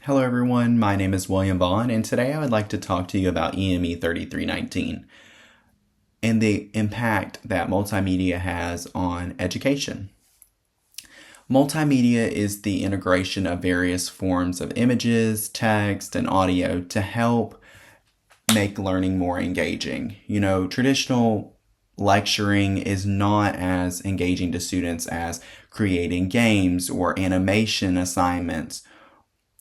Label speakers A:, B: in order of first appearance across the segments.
A: Hello everyone, my name is William Vaughn, and today I would like to talk to you about EME 3319 and the impact that multimedia has on education. Multimedia is the integration of various forms of images, text, and audio to help make learning more engaging. Traditional lecturing is not as engaging to students as creating games or animation assignments,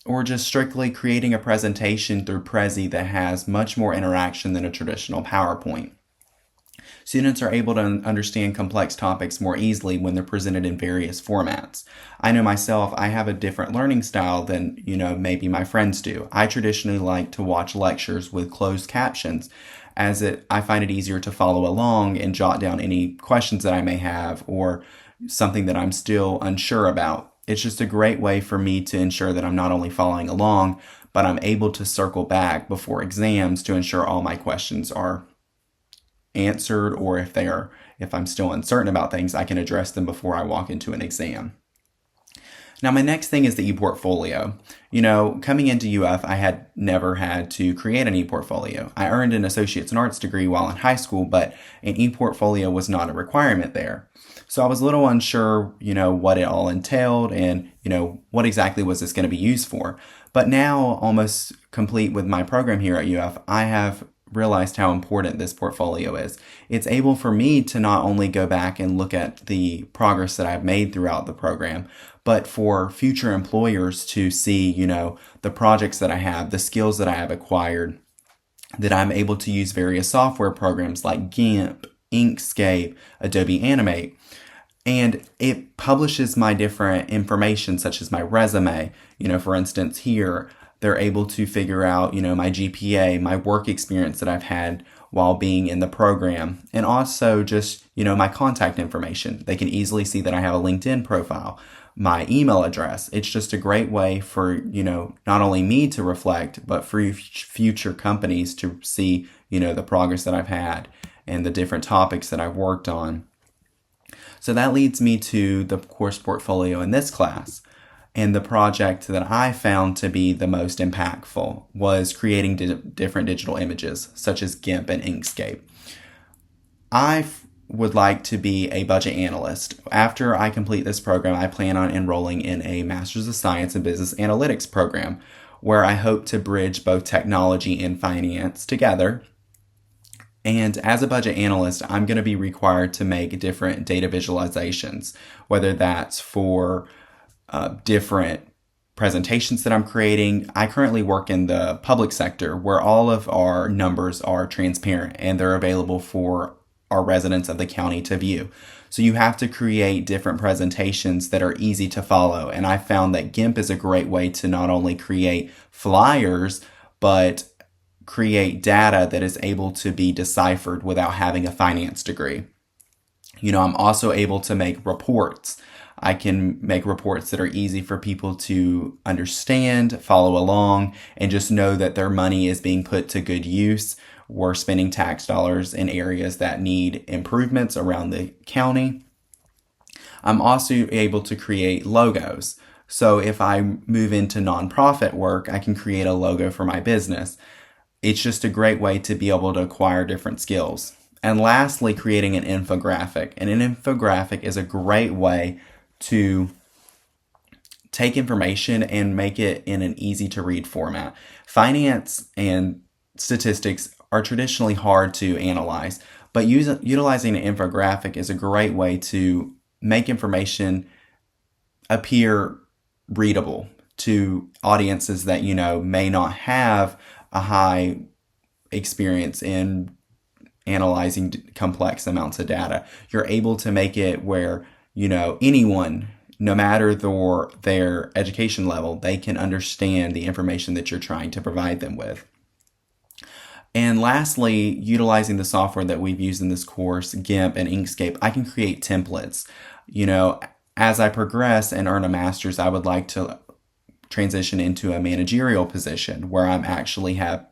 A: or just strictly creating a presentation through Prezi that has much more interaction than a traditional PowerPoint. Students are able to understand complex topics more easily when they're presented in various formats. I know myself, I have a different learning style than, maybe my friends do. I traditionally like to watch lectures with closed captions I find it easier to follow along and jot down any questions that I may have or something that I'm still unsure about. It's just a great way for me to ensure that I'm not only following along, but I'm able to circle back before exams to ensure all my questions are answered, or if I'm still uncertain about things, I can address them before I walk into an exam. Now, my next thing is the ePortfolio. Coming into UF, I had never had to create an ePortfolio. I earned an associate's in arts degree while in high school, but an ePortfolio was not a requirement there. So I was a little unsure, what it all entailed and, what exactly was this going to be used for. But now, almost complete with my program here at UF, I have realized how important this portfolio is. It's able for me to not only go back and look at the progress that I've made throughout the program, but for future employers to see, the projects that I have, the skills that I have acquired, that I'm able to use various software programs like GIMP, Inkscape, Adobe Animate. And it publishes my different information, such as my resume. For instance, here, they're able to figure out, my GPA, my work experience that I've had while being in the program, and also just, my contact information. They can easily see that I have a LinkedIn profile, my email address. It's just a great way for, not only me to reflect, but for future companies to see, the progress that I've had and the different topics that I've worked on. So that leads me to the course portfolio in this class. And the project that I found to be the most impactful was creating different digital images, such as GIMP and Inkscape. I would like to be a budget analyst. After I complete this program, I plan on enrolling in a Master's of Science in Business Analytics program, where I hope to bridge both technology and finance together. And as a budget analyst, I'm going to be required to make different data visualizations, whether that's for different presentations that I'm creating. I currently work in the public sector where all of our numbers are transparent and they're available for our residents of the county to view. So you have to create different presentations that are easy to follow. And I found that GIMP is a great way to not only create flyers, but create data that is able to be deciphered without having a finance degree. I'm also able to make reports. I can make reports that are easy for people to understand, follow along, and just know that their money is being put to good use. We're spending tax dollars in areas that need improvements around the county. I'm also able to create logos. So if I move into nonprofit work, I can create a logo for my business. It's just a great way to be able to acquire different skills. And lastly, creating an infographic. And an infographic is a great way to take information and make it in an easy to read format. Finance and statistics are traditionally hard to analyze, but utilizing an infographic is a great way to make information appear readable to audiences that, may not have a high experience in analyzing complex amounts of data. You're able to make it where anyone, no matter their education level, they can understand the information that you're trying to provide them with. And lastly, utilizing the software that we've used in this course, GIMP and Inkscape, I can create templates. As I progress and earn a master's, I would like to transition into a managerial position where I'm actually have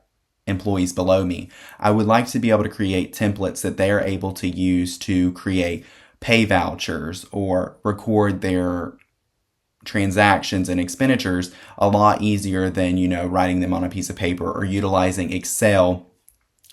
A: employees below me. I would like to be able to create templates that they're able to use to create pay vouchers or record their transactions and expenditures a lot easier than, writing them on a piece of paper or utilizing Excel,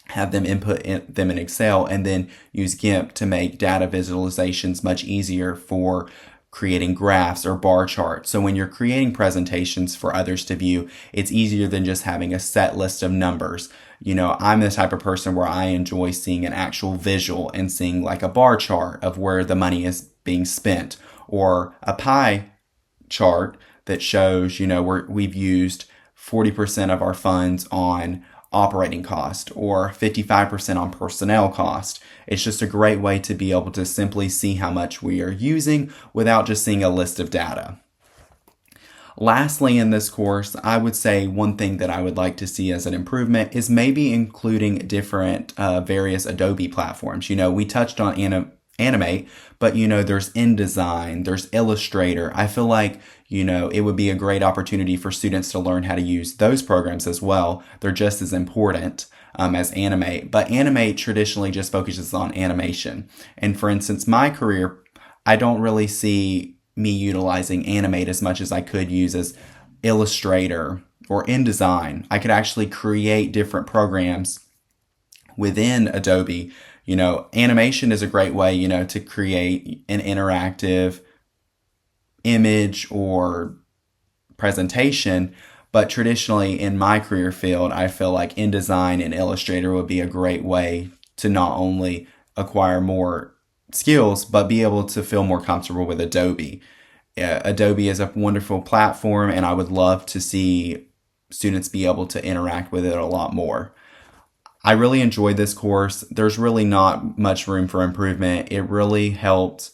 A: have them them in Excel, and then use GIMP to make data visualizations much easier for creating graphs or bar charts. So when you're creating presentations for others to view, it's easier than just having a set list of numbers. I'm the type of person where I enjoy seeing an actual visual and seeing like a bar chart of where the money is being spent, or a pie chart that shows, we've used 40% of our funds on operating cost or 55% on personnel cost. It's just a great way to be able to simply see how much we are using without just seeing a list of data. Lastly, in this course, I would say one thing that I would like to see as an improvement is maybe including different various Adobe platforms. We touched on Animate, but there's InDesign, there's Illustrator. I feel like it would be a great opportunity for students to learn how to use those programs as well. They're just as important as Animate, but Animate traditionally just focuses on animation. And for instance, my career, I don't really see me utilizing Animate as much as I could use as Illustrator or InDesign. I could actually create different programs within Adobe. Animation is a great way, to create an interactive image or presentation. But traditionally in my career field, I feel like InDesign and Illustrator would be a great way to not only acquire more skills, but be able to feel more comfortable with Adobe. Adobe is a wonderful platform, and I would love to see students be able to interact with it a lot more. I really enjoyed this course. There's really not much room for improvement. It really helped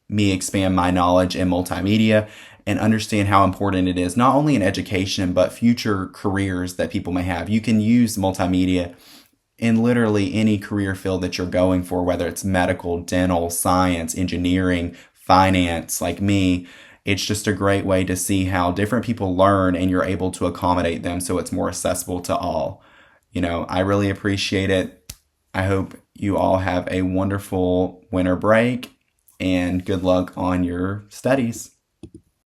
A: me expand my knowledge in multimedia and understand how important it is, not only in education, but future careers that people may have. You can use multimedia in literally any career field that you're going for, whether it's medical, dental, science, engineering, finance, like me. It's just a great way to see how different people learn and you're able to accommodate them so it's more accessible to all. I really appreciate it. I hope you all have a wonderful winter break and good luck on your studies.